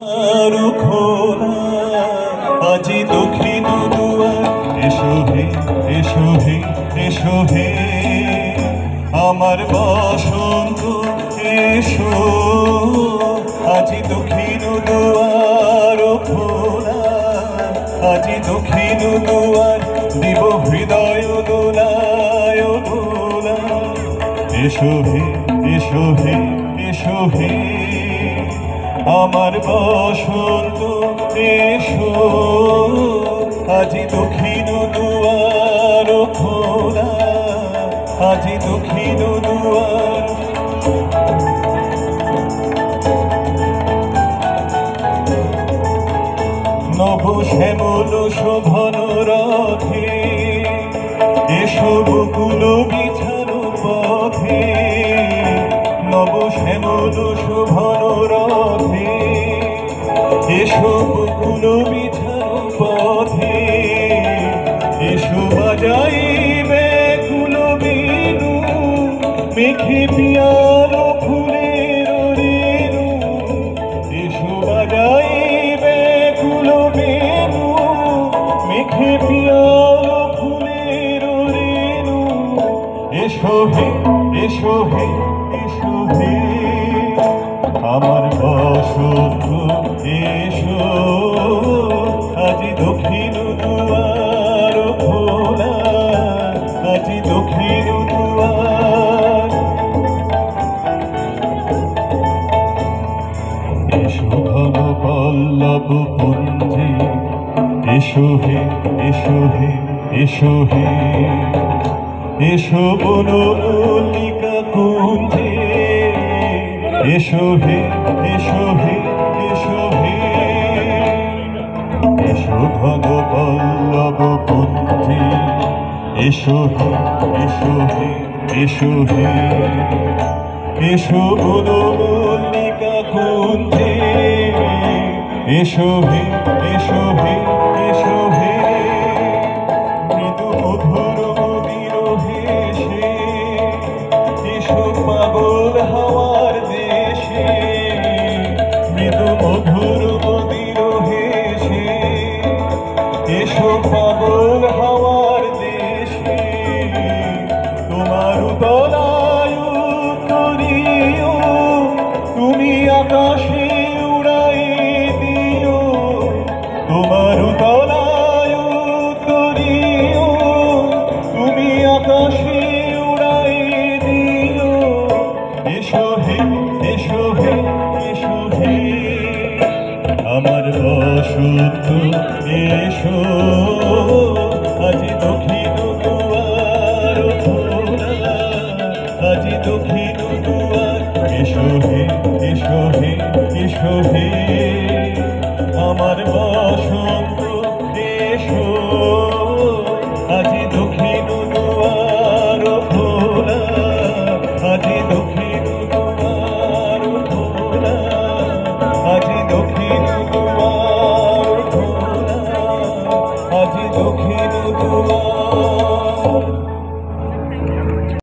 আরো খোলা আজি দক্ষিণ দুয়ার, এসো হে এসো হে এসো হে আমার বসন্ত এসো, আজি দক্ষিণ দুয়ার খোলা, আজি দক্ষিণ দুয়ার দিব হৃদয় দোলায় দোলা, এসো হে এসো হে এসো হে আমার বসন্ত এসো, আজি দক্ষিণ দুয়ার খোলা, আজি দক্ষিণ দুয়ার। নব শ্যামল শোভন রথে এসো বকুল বিছানো পথে, নব শ্যামল শোভন রথে এসো বকুল বিছানো পথে, এসো বাজাইবে কুল বিনু মেঘে পিয়ালো ফুলের রেণু, এসো বাজাইবে কুল বিনু মেঘে পিয়ালো ফুলের রেণু, এসো হে এসো হে এসো হে আমার বসন্ত এসো, আজি দক্ষিণ দুয়ার খোলা, আজি দক্ষিণ দুয়ার। এসো ঘন পল্লব পুঞ্জে, এসো হে এসো হে এসো হে এসো বনমল্লিকা কুঞ্জে, এসো হে এসো হে এসো হে এসো ঘন পল্লব পুঞ্জে, এসো হে এসো হে এসো হে এসো বনমল্লিকা কুঞ্জে, এসো হে এসো হে এসো হে মৃদু মধুর মদির হেসে, এসো পাগল হাওয়ার দেশে, মৃদু মধুর মদির হেসে, এসো পাগল হাওয়ার দেশে, তোমার তলায় উত্তরীয় তুমি আকাশে উড়াই দিও, তোমার তলায় উত্তরীয় তুমি আকাশে উড়াই দিও, এসো হে এসো হে এসো হে আমার বসন্ত এসো, আজি দক্ষিণ দুয়ার খোলা, আজি